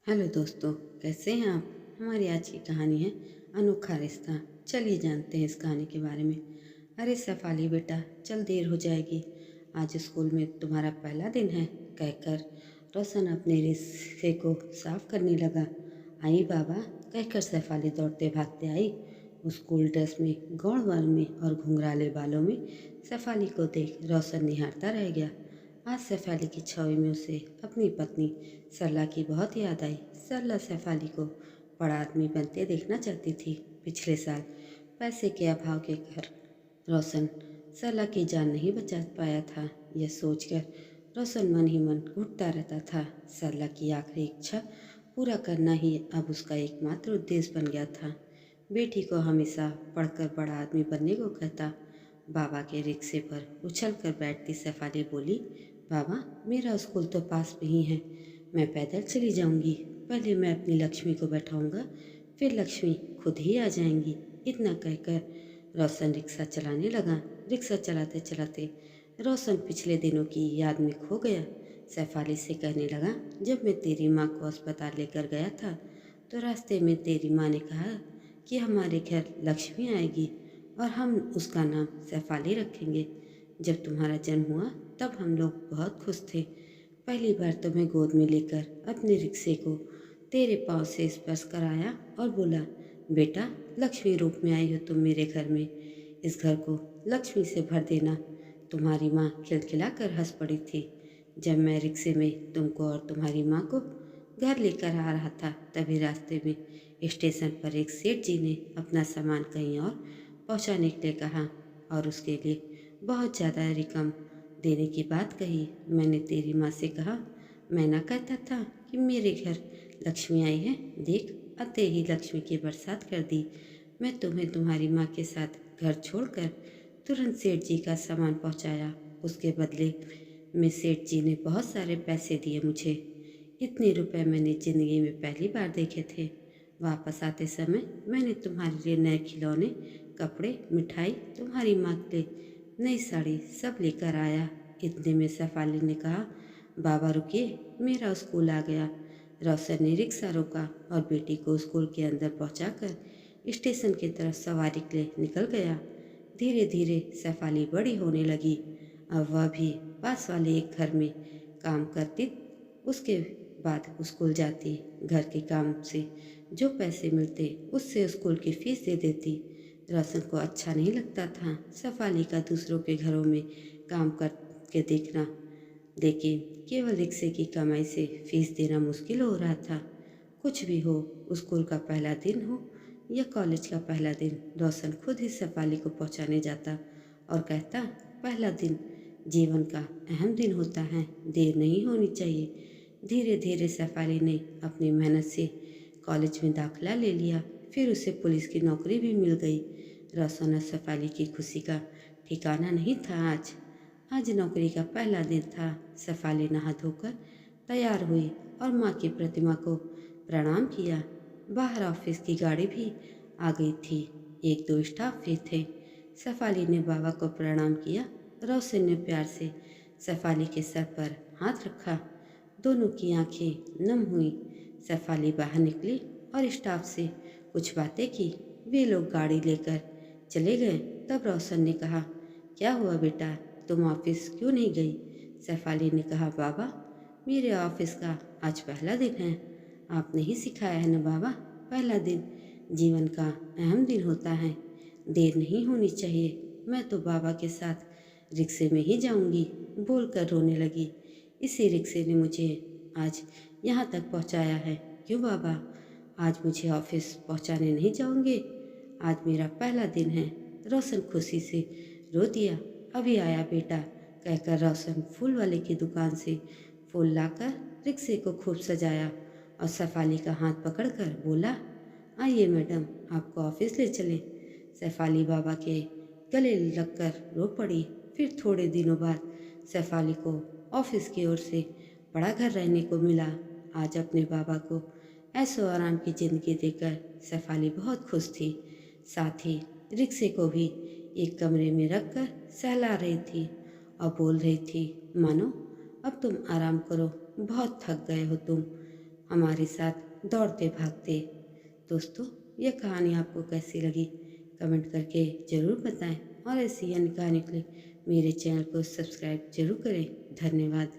Hello दोस्तों, कैसे हैं आप। हमारी आज की कहानी है अनोखा रिश्ता। चलिए जानते हैं इस कहानी के बारे में। अरे शेफाली बेटा, चल देर हो जाएगी, आज स्कूल में तुम्हारा पहला दिन है, कहकर रोशन अपने रिश्ते को साफ करने लगा। आई बाबा, कहकर शेफाली दौड़ते भागते आई। स्कूल ड्रेस में, गौड़ बाल में और घुंघराले बालों में शेफाली को देख रोशन निहारता रह गया। आज शेफाली की छवि में उसे अपनी पत्नी सरला की बहुत याद आई। सरला शेफाली को बड़ा आदमी बनते देखना चाहती थी। पिछले साल पैसे के अभाव के कारण रोशन सरला की जान नहीं बचा पाया था। यह सोचकर रोशन मन ही मन घुटता रहता था। सरला की आखिरी इच्छा पूरा करना ही अब उसका एकमात्र उद्देश्य बन गया था। बेटी को हमेशा पढ़कर बड़ा आदमी बनने को कहता। बाबा के रिक्शे पर उछल कर बैठती शेफाली बोली, बाबा, मेरा स्कूल तो पास में ही है, मैं पैदल चली जाऊंगी। पहले मैं अपनी लक्ष्मी को बैठाऊंगा, फिर लक्ष्मी खुद ही आ जाएंगी। इतना कहकर रोशन रिक्शा चलाने लगा। रिक्शा चलाते चलाते रोशन पिछले दिनों की याद में खो गया। शेफाली से कहने लगा, जब मैं तेरी माँ को अस्पताल लेकर गया था तो रास्ते में तेरी माँ ने कहा कि हमारे घर लक्ष्मी आएगी और हम उसका नाम शेफाली रखेंगे। जब तुम्हारा जन्म हुआ तब हम लोग बहुत खुश थे। पहली बार तुम्हें गोद में लेकर अपने रिक्शे को तेरे पाँव से स्पर्श कराया और बोला, बेटा, लक्ष्मी रूप में आई हो तुम मेरे घर में, इस घर को लक्ष्मी से भर देना। तुम्हारी माँ खिलखिला कर हंस पड़ी थी। जब मैं रिक्शे में तुमको और तुम्हारी माँ को घर लेकर आ रहा था तभी रास्ते में स्टेशन पर एक सेठ जी ने अपना सामान कहीं और पहुंचाने के लिए कहा और उसके लिए बहुत ज़्यादा रकम देने की बात कही। मैंने तेरी माँ से कहा, मैं ना कहता था कि मेरे घर लक्ष्मी आई है। देख, आते ही लक्ष्मी की बरसात कर दी। मैं तुम्हें तुम्हारी माँ के साथ घर छोड़कर तुरंत सेठ जी का सामान पहुंचाया। उसके बदले में सेठ जी ने बहुत सारे पैसे दिए मुझे। इतने रुपए मैंने ज़िंदगी में पहली बार देखे थे। वापस आते समय मैंने तुम्हारे लिए नए खिलौने, कपड़े, मिठाई, तुम्हारी माँ के लिए नई साड़ी सब लेकर आया। इतने में शेफाली ने कहा, बाबा रुकिए, मेरा स्कूल आ गया। रोशन ने रिक्शा रोका और बेटी को स्कूल के अंदर पहुंचाकर स्टेशन की तरफ सवारी के लिए निकल गया। धीरे धीरे शेफाली बड़ी होने लगी। अब वह भी पास वाले एक घर में काम करती। उसके बाद स्कूल जाती। घर के काम से जो पैसे मिलते उससे स्कूल की फीस दे देती। रोशन को अच्छा नहीं लगता था शेफाली का दूसरों के घरों में काम करके देखना, लेकिन केवल रिक्शे की कमाई से फीस देना मुश्किल हो रहा था। कुछ भी हो, स्कूल का पहला दिन हो या कॉलेज का पहला दिन, रोशन खुद ही शेफाली को पहुंचाने जाता और कहता, पहला दिन जीवन का अहम दिन होता है, देर नहीं होनी चाहिए। धीरे धीरे शेफाली ने अपनी मेहनत से कॉलेज में दाखिला ले लिया। फिर उसे पुलिस की नौकरी भी मिल गई। रोशन और शेफाली की खुशी का ठिकाना नहीं था। आज नौकरी का पहला दिन था। शेफाली नहा धोकर तैयार हुई और माँ की प्रतिमा को प्रणाम किया। बाहर ऑफिस की गाड़ी भी आ गई थी। एक दो स्टाफ भी थे। शेफाली ने बाबा को प्रणाम किया। रोशन ने प्यार से शेफाली के सर पर हाथ रखा। दोनों की आंखें नम हुई। शेफाली बाहर निकली और स्टाफ से कुछ बातें की। वे लोग गाड़ी लेकर चले गए। तब रोशन ने कहा, क्या हुआ बेटा, तुम ऑफिस क्यों नहीं गई। शेफाली ने कहा, बाबा, मेरे ऑफिस का आज पहला दिन है। आपने ही सिखाया है ना बाबा, पहला दिन जीवन का अहम दिन होता है, देर नहीं होनी चाहिए। मैं तो बाबा के साथ रिक्शे में ही जाऊंगी, बोलकर रोने लगी। इसी रिक्शे ने मुझे आज यहाँ तक पहुँचाया है। क्यों बाबा, आज मुझे ऑफिस पहुँचाने नहीं जाओगे। आज मेरा पहला दिन है। रोशन खुशी से रो दिया। अभी आया बेटा, कहकर रोशन फूल वाले की दुकान से फूल लाकर रिक्शे को खूब सजाया और शेफाली का हाथ पकड़कर बोला, आइए मैडम, आपको ऑफिस ले चलें। शेफाली बाबा के गले लगकर रो पड़ी। फिर थोड़े दिनों बाद शेफाली को ऑफिस की ओर से बड़ा घर रहने को मिला। आज अपने बाबा को ऐशो आराम की जिंदगी देकर शेफाली बहुत खुश थी। साथ ही रिक्शे को भी एक कमरे में रखकर सहला रही थी और बोल रही थी, मानो अब तुम आराम करो, बहुत थक गए हो तुम। हमारे साथ दौड़ते भागते। दोस्तों, यह कहानी आपको कैसी लगी कमेंट करके ज़रूर बताएं और ऐसी अन्य कहानी के लिए मेरे चैनल को सब्सक्राइब जरूर करें। धन्यवाद।